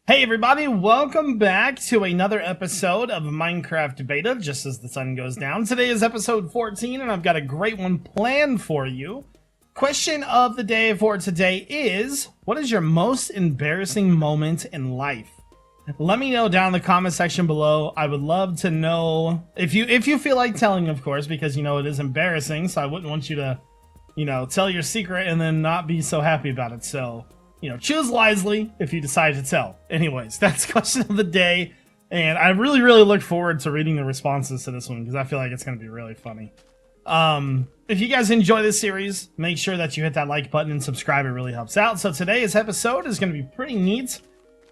Hey everybody, welcome back to another episode of Minecraft Beta, just as the sun goes down. Today is episode 14, and I've got a great one planned for you. Question of the day for today is, what is your most embarrassing moment in life? Let me know down in the comment section below. I would love to know, if you feel like telling, of course, because, you know, it is embarrassing, so I wouldn't want you to, you know, tell your secret and then not be so happy about it, so... you know, choose wisely if you decide to tell. Anyways, that's question of the day, and I really look forward to reading the responses to this one because I feel like it's going to be really funny. If you guys enjoy this series, make sure that you hit that like button and subscribe. It really helps out. So today's episode is going to be pretty neat.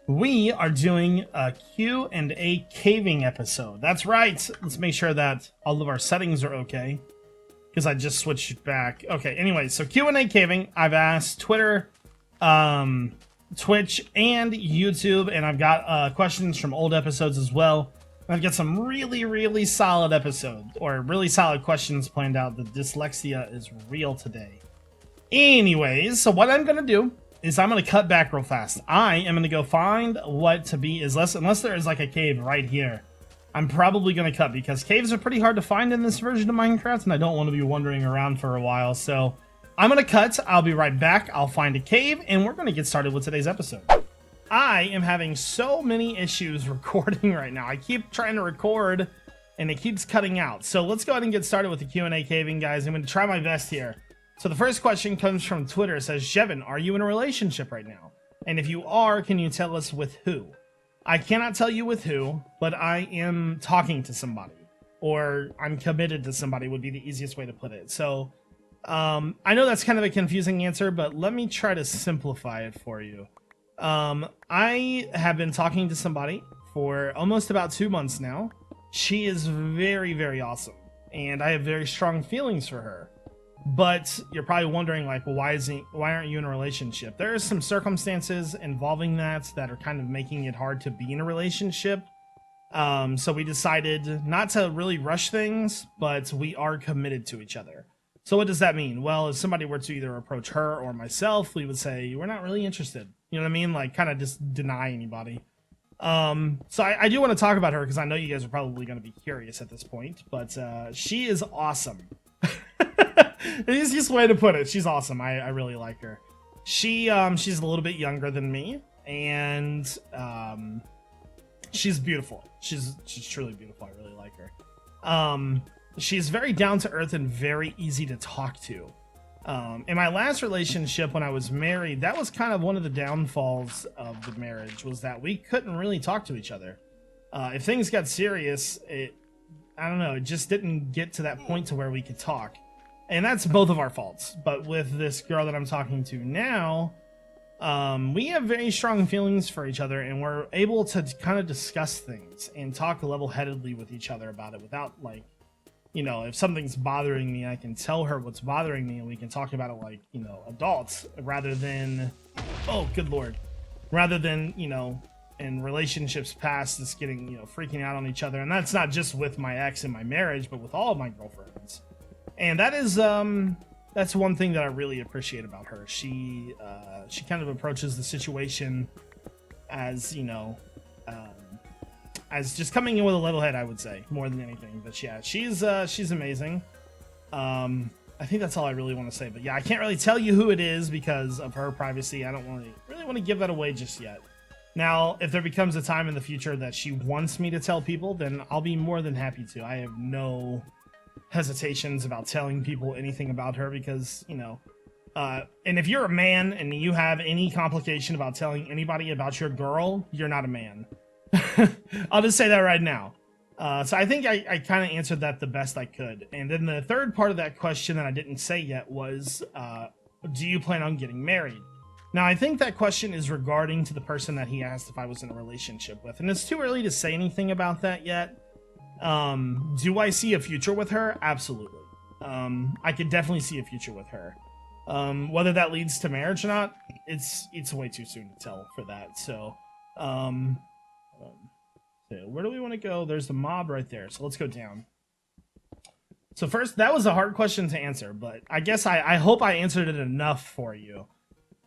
We are doing a Q&A caving episode. That's right. Let's make sure that all of our settings are okay because I just switched back. Okay, anyway, so Q&A caving. I've asked Twitter, Twitch and YouTube, and I've got questions from old episodes as well. I've got some really solid episodes, or really solid questions planned out. The dyslexia is real today. Anyways, so what I'm gonna do is I'm gonna cut back real fast. I am gonna go find what to be is less, unless there is like a cave right here. I'm probably gonna cut because caves are pretty hard to find in this version of Minecraft, and I don't want to be wandering around for a while, so I'm gonna cut, I'll be right back, I'll find a cave, and we're gonna get started with today's episode. I am having so many issues recording right now. I keep trying to record, and it keeps cutting out. So let's go ahead and get started with the Q&A caving, guys. I'm gonna try my best here. So the first question comes from Twitter. It says, Jevin, are you in a relationship right now? And if you are, can you tell us with who? I cannot tell you with who, but I am talking to somebody. Or I'm committed to somebody would be the easiest way to put it. So... I know that's kind of a confusing answer, but let me try to simplify it for you. I have been talking to somebody for almost about 2 months now. She is very awesome, and I have very strong feelings for her. But you're probably wondering, like, well, why aren't you in a relationship? There are some circumstances involving that are kind of making it hard to be in a relationship. So we decided not to really rush things, but we are committed to each other. So what does that mean? Well, if somebody were to either approach her or myself, we would say, we're not really interested. You know what I mean? Like, kind of just deny anybody. So I do want to talk about her because I know you guys are probably going to be curious at this point. But she is awesome. The easiest way to put it. She's awesome. I really like her. She's a little bit younger than me. And she's beautiful. She's truly beautiful. I really like her. She's very down-to-earth and very easy to talk to. In my last relationship, when I was married, that was kind of one of the downfalls of the marriage, was that we couldn't really talk to each other. If things got serious, I don't know, it just didn't get to that point to where we could talk. And that's both of our faults. But with this girl that I'm talking to now, we have very strong feelings for each other, and we're able to kind of discuss things and talk level-headedly with each other about it without, like, you know, if something's bothering me, I can tell her what's bothering me, and we can talk about it like, you know, adults, rather than, oh, good lord, rather than, you know, in relationships past, just getting, you know, freaking out on each other. And that's not just with my ex in my marriage, but with all of my girlfriends. And that is, that's one thing that I really appreciate about her. She kind of approaches the situation as, you know, as just coming in with a level head, I would say, more than anything. But yeah, she's amazing. I think that's all I really want to say. But yeah, I can't really tell you who it is because of her privacy. I don't really want to give that away just yet. Now, if there becomes a time in the future that she wants me to tell people, then I'll be more than happy to. I have no hesitations about telling people anything about her because, you know, and if you're a man and you have any complication about telling anybody about your girl, you're not a man. I'll just say that right now. So I think I kind of answered that the best I could. And then the third part of that question that I didn't say yet was, do you plan on getting married? Now, I think that question is regarding to the person that he asked if I was in a relationship with. And it's too early to say anything about that yet. Do I see a future with her? Absolutely. I could definitely see a future with her. Whether that leads to marriage or not, it's way too soon to tell for that. So, where do we want to go? There's the mob right there, so let's go down. So first, that was a hard question to answer, but I guess I hope I answered it enough for you.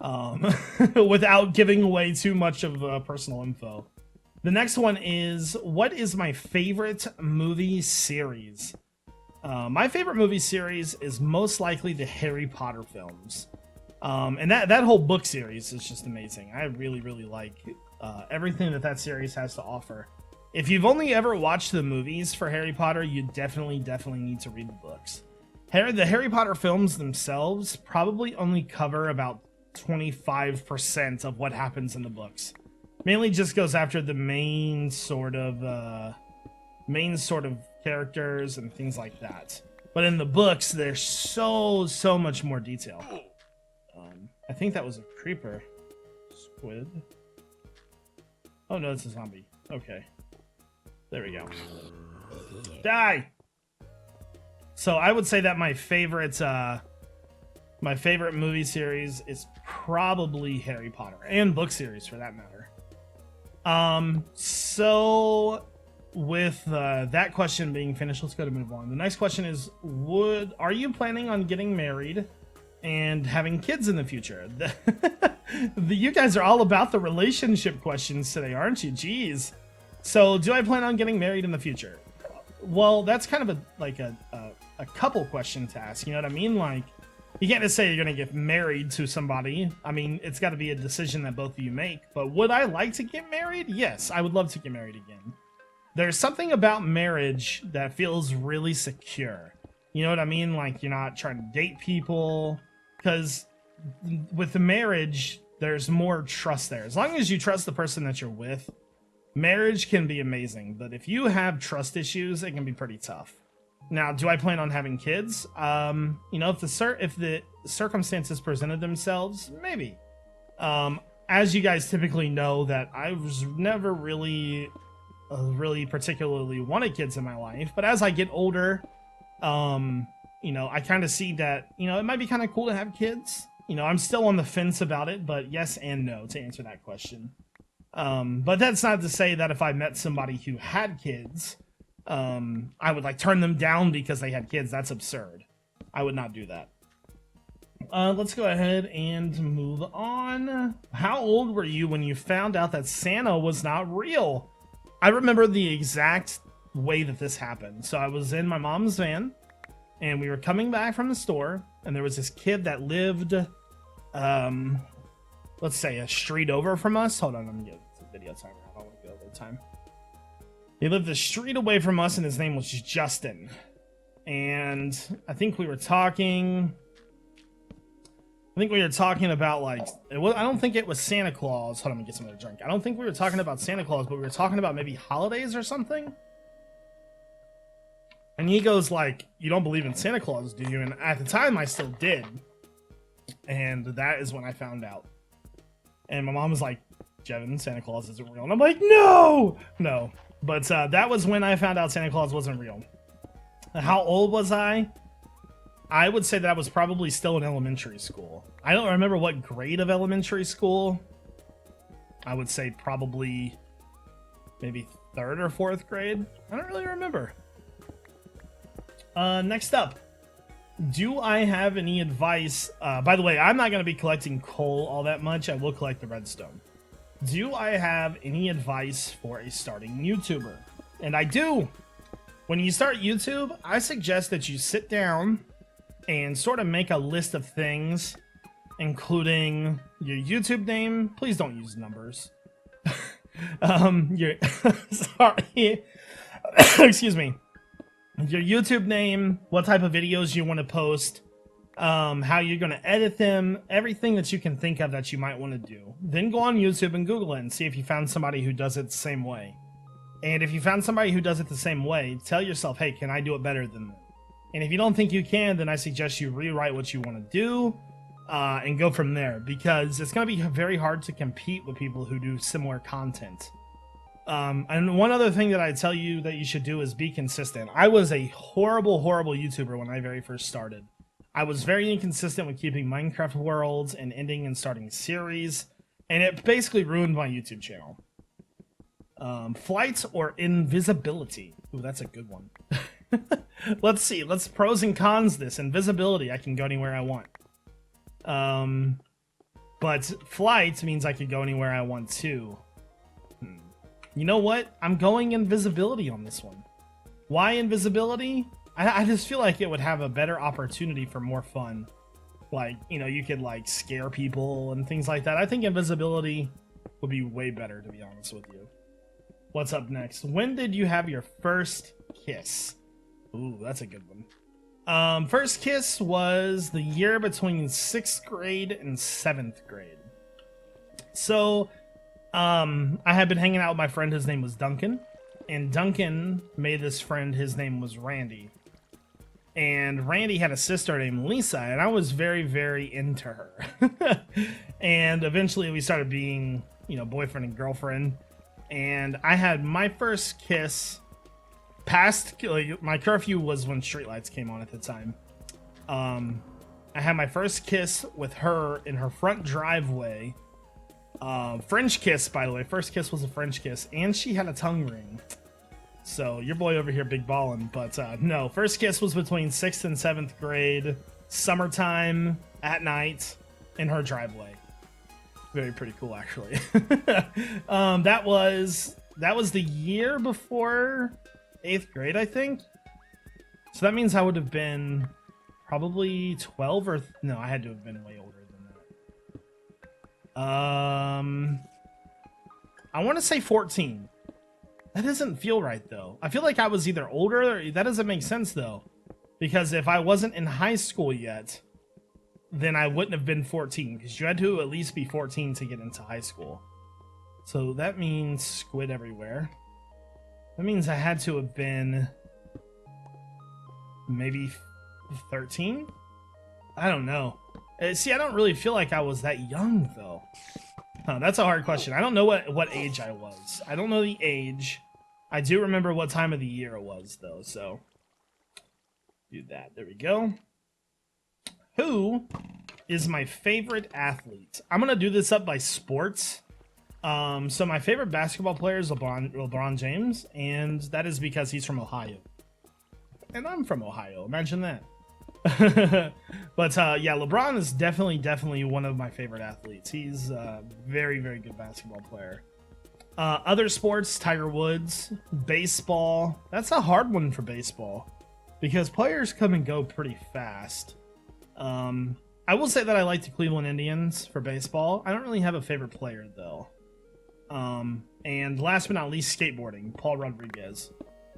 without giving away too much of personal info. The next one is, what is my favorite movie series? My favorite movie series is most likely the Harry Potter films. And that whole book series is just amazing. I really, really like everything that series has to offer. If you've only ever watched the movies for Harry Potter, you definitely need to read the books. The Harry Potter films themselves probably only cover about 25% of what happens in the books. Mainly just goes after the main sort of characters and things like that. But in the books, there's so much more detail. I think that was a creeper. Squid. Oh no, it's a zombie. Okay. There we go. Die! So I would say that my favorite movie series is probably Harry Potter, and book series for that matter. So with that question being finished, let's go to move on. The next question is, are you planning on getting married and having kids in the future? You guys are all about the relationship questions today, aren't you? Jeez. So do I plan on getting married in the future? Well, that's kind of a couple question to ask, you know what I mean? Like, you can't just say you're going to get married to somebody. I mean, it's got to be a decision that both of you make. But would I like to get married? Yes, I would love to get married again. There's something about marriage that feels really secure. You know what I mean? Like, you're not trying to date people. Because with the marriage, there's more trust there. As long as you trust the person that you're with, marriage can be amazing. But if you have trust issues, it can be pretty tough. Now, do I plan on having kids? You know, if the circumstances presented themselves, maybe. As you guys typically know, that I was never really particularly wanted kids in my life. But as I get older, you know, I kind of see that, you know, it might be kind of cool to have kids. You know, I'm still on the fence about it, but yes and no to answer that question. But that's not to say that if I met somebody who had kids, I would like turn them down because they had kids. That's absurd. I would not do that. Let's go ahead and move on. How old were you when you found out that Santa was not real? I remember the exact way that this happened. So I was in my mom's van and we were coming back from the store, and there was this kid that lived, let's say a street over from us. Hold on, let me get the video timer. I don't want to go over the time. He lived a street away from us, and his name was Justin. And I think we were talking about, like, I don't think it was Santa Claus. Hold on, let me get some of the drink. I don't think we were talking about Santa Claus, but we were talking about maybe holidays or something. And he goes like, "You don't believe in Santa Claus, do you?" And at the time, I still did. And that is when I found out. And my mom was like, "Jevin, Santa Claus isn't real." And I'm like, no. But that was when I found out Santa Claus wasn't real. How old was I? I would say that I was probably still in elementary school. I don't remember what grade of elementary school. I would say probably maybe 3rd or 4th grade. I don't really remember. Next up. Do I have any advice? By the way, I'm not going to be collecting coal all that much. I will collect the redstone. Do I have any advice for a starting YouTuber? And I do. When you start YouTube, I suggest that you sit down and sort of make a list of things, including your YouTube name. Please don't use numbers. Sorry. Excuse me. Your YouTube name, what type of videos you want to post, how you're going to edit them, everything that you can think of that you might want to do. Then go on YouTube and Google it and see if you found somebody who does it the same way. And if you found somebody who does it the same way, tell yourself, hey, can I do it better than them? And if you don't think you can, then I suggest you rewrite what you want to do and go from there. Because it's going to be very hard to compete with people who do similar content. And one other thing that I tell you that you should do is be consistent. I was a horrible YouTuber when I very first started. I was very inconsistent with keeping Minecraft worlds and ending and starting series, and it basically ruined my YouTube channel. Flight or invisibility? Ooh, that's a good one. Let's see. Let's pros and cons this. Invisibility, I can go anywhere I want. But flight means I could go anywhere I want to. You know what? I'm going invisibility on this one. Why invisibility? I just feel like it would have a better opportunity for more fun. Like, you know, you could like scare people and things like that. I think invisibility would be way better, to be honest with you. What's up next? When did you have your first kiss? Ooh, that's a good one. First kiss was the year between 6th grade and 7th grade. So, I had been hanging out with my friend. His name was Duncan. And Duncan made this friend. His name was Randy. And Randy had a sister named Lisa. And I was very, very into her. And eventually we started being, you know, boyfriend and girlfriend. And I had my first kiss past, like, my curfew was when streetlights came on at the time. I had my first kiss with her in her front driveway. French kiss, by the way. First kiss was a French kiss, and she had a tongue ring. So your boy over here big ballin', but no, first kiss was between 6th and 7th grade, summertime, at night, in her driveway. Very pretty cool, actually. That was the year before 8th grade, I think. So that means I would have been probably 12 or no, I had to have been way older than that. I want to say 14. That doesn't feel right though. I feel like I was either older or that doesn't make sense though. Because if I wasn't in high school yet, then I wouldn't have been 14 because you had to at least be 14 to get into high school. So that means squid everywhere. That means I had to have been maybe 13? I don't know. See, I don't really feel like I was that young though. Huh, that's a hard question. I don't know what age I was. I don't know the age. I do remember what time of the year it was though, so do that. There we go. Who is my favorite athlete? I'm gonna do this up by sports. So my favorite basketball player is LeBron James, and that is because he's from Ohio. And I'm from Ohio. Imagine that. But yeah, LeBron is definitely one of my favorite athletes. He's a very, very good basketball player. Other sports, Tiger Woods, baseball. That's a hard one for baseball because players come and go pretty fast. I will say that I like the Cleveland Indians for baseball. I don't really have a favorite player though. And last but not least, skateboarding, Paul Rodriguez.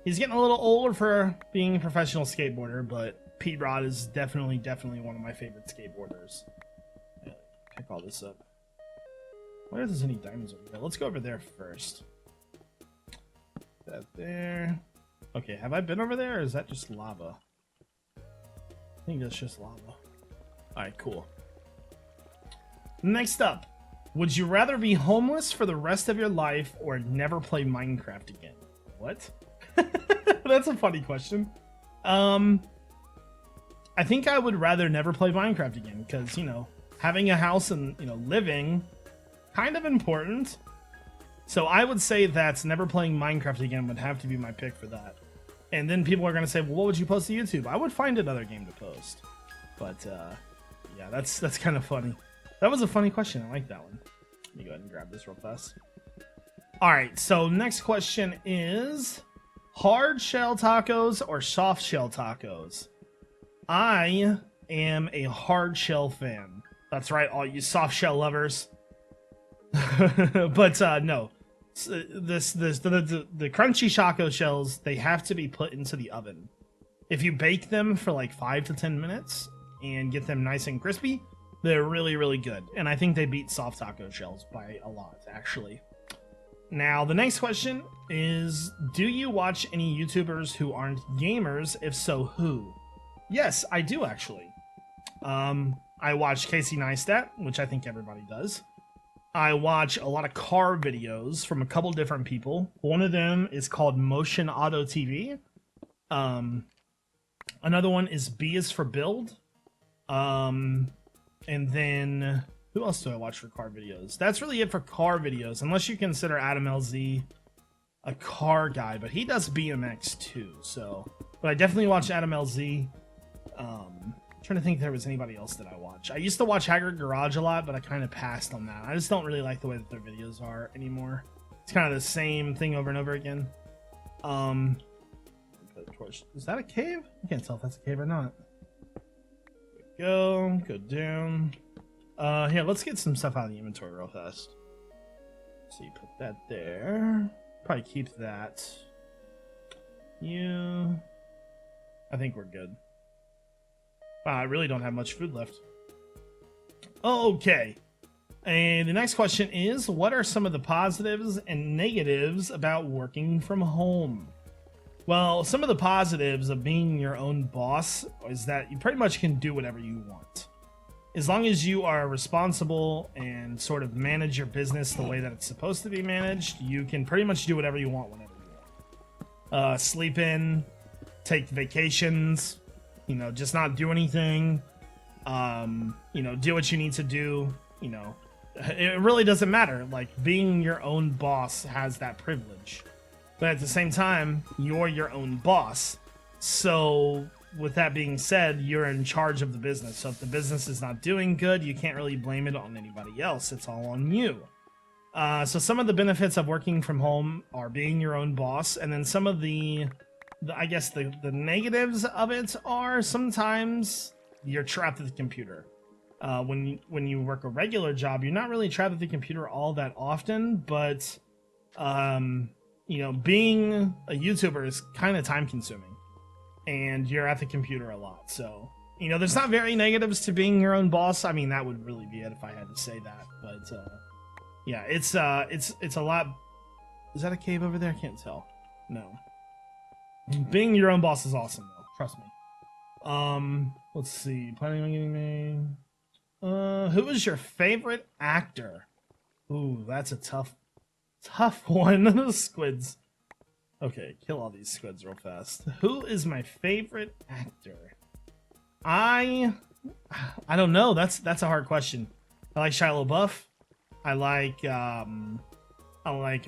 He's getting a little older for being a professional skateboarder, but Pete Rod is definitely one of my favorite skateboarders. Yeah, pick all this up. I wonder if there's any diamonds over here. Let's go over there first. That there. Okay, have I been over there, or is that just lava? I think that's just lava. Alright, cool. Next up. Would you rather be homeless for the rest of your life or never play Minecraft again? What? That's a funny question. I think I would rather never play Minecraft again because, you know, having a house and, you know, living, kind of important. So I would say that never playing Minecraft again would have to be my pick for that. And then people are going to say, well, what would you post to YouTube? I would find another game to post. But, yeah, that's kind of funny. That was a funny question. I like that one. Let me go ahead and grab this real fast. All right, so next question is hard shell tacos or soft shell tacos? I am a hard shell fan. That's right, all you soft shell lovers. But no, the crunchy taco shells, they have to be put into the oven. If you bake them for like 5 to 10 minutes and get them nice and crispy, they're really, really good. And I think they beat soft taco shells by a lot, actually. Now, the next question is, do you watch any YouTubers who aren't gamers? If so, who? Yes, I do, actually. I watch Casey Neistat, which I think everybody does. I watch a lot of car videos from a couple different people. One of them is called Motion Auto TV. Another one is B is for Build. And then, who else do I watch for car videos? That's really it for car videos, unless you consider Adam LZ a car guy, but he does BMX too, so. But I definitely watch Adam LZ. trying to think if there was anybody else that I watch. I used to watch Haggard Garage a lot, but I kind of passed on that. I just don't really like the way that their videos are anymore. It's kind of the same thing over and over again. Is that a cave? I can't tell if that's a cave or not. Go down. Here, let's get some stuff out of the inventory real fast. So you put that there. Probably keep that. You. I think we're good. Wow, I really don't have much food left. Okay. And the next question is, what are some of the positives and negatives about working from home? Well, some of the positives of being your own boss is that you pretty much can do whatever you want. As long as you are responsible and sort of manage your business the way that it's supposed to be managed, you can pretty much do whatever you want whenever you want. Sleep in, take vacations, you know, just not do anything, you know, do what you need to do, you know. It really doesn't matter. Like, being your own boss has that privilege. But at the same time, you're your own boss. So, with that being said, you're in charge of the business. So if the business is not doing good, you can't really blame it on anybody else. It's all on you. So some of the benefits of working from home are being your own boss. And then some of the I guess the negatives of it are sometimes you're trapped at the computer. When you work a regular job, you're not really trapped at the computer all that often, but you know, being a YouTuber is kind of time consuming, and you're at the computer a lot. So, you know, there's not very negatives to being your own boss. I mean, that would really be it if I had to say that. But yeah, it's a lot. Is that a cave over there? I can't tell. No. Being your own boss is awesome, though. Trust me. Let's see. Planning on getting me. Who is your favorite actor? Ooh, that's a tough one. Squids. Okay, kill all these squids real fast. Who is my favorite actor? I don't know. That's a hard question. I like Shia LaBeouf. I like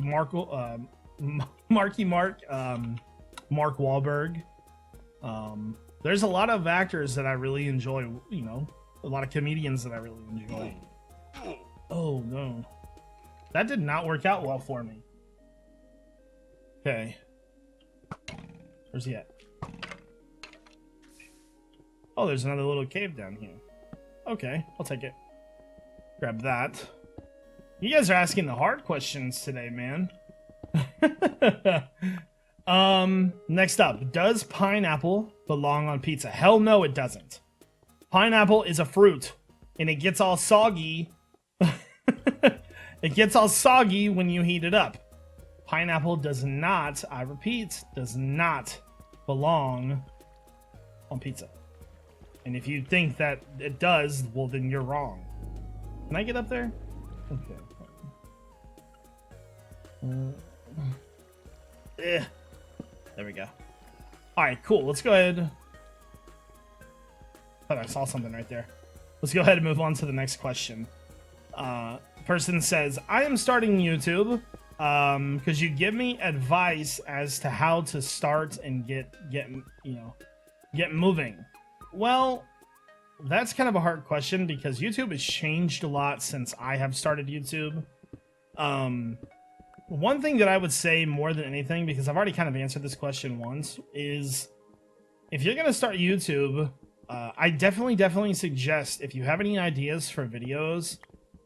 Mark Wahlberg. There's a lot of actors that I really enjoy, you know, a lot of comedians that I really enjoy. Oh no. That did not work out well for me. Okay. Where's he at? Oh, there's another little cave down here. Okay, I'll take it. Grab that. You guys are asking the hard questions today, man. Next up, does pineapple belong on pizza? Hell no, it doesn't. Pineapple is a fruit, and it gets all soggy. It gets all soggy when you heat it up. Pineapple does not, I repeat, does not belong on pizza. And if you think that it does, well, then you're wrong. Can I get up there? Okay. There we go. Alright, cool. Let's go ahead. Thought I saw something right there. Let's go ahead and move on to the next question. Person says, I am starting YouTube. Could you give me advice as to how to start and get moving? Well, that's kind of a hard question because YouTube has changed a lot since I have started YouTube. One thing that I would say more than anything, because I've already kind of answered this question once, is if you're going to start YouTube, I definitely suggest, if you have any ideas for videos,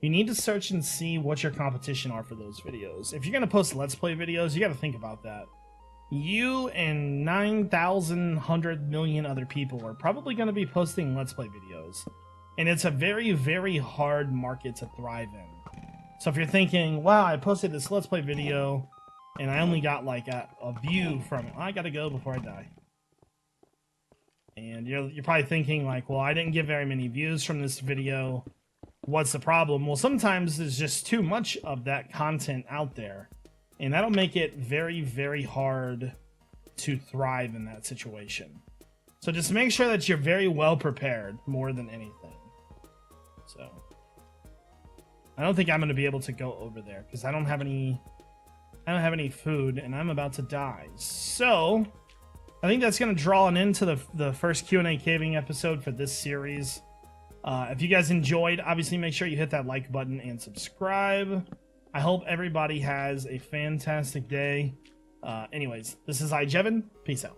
you need to search and see what your competition are for those videos. If you're going to post Let's Play videos, you got to think about that. You and 9,100 million other people are probably going to be posting Let's Play videos. And it's a very, very hard market to thrive in. So if you're thinking, wow, I posted this Let's Play video and I only got like a view from it. I gotta go before I die. And you're probably thinking like, well, I didn't get very many views from this video. What's the problem? Well, sometimes there's just too much of that content out there. And that'll make it very, very hard to thrive in that situation. So just make sure that you're very well prepared more than anything. So I don't think I'm going to be able to go over there because I don't have any food and I'm about to die. So I think that's going to draw an end to the first Q&A caving episode for this series. If you guys enjoyed, obviously make sure you hit that like button and subscribe. I hope everybody has a fantastic day. Anyways, this is iJevin. Peace out.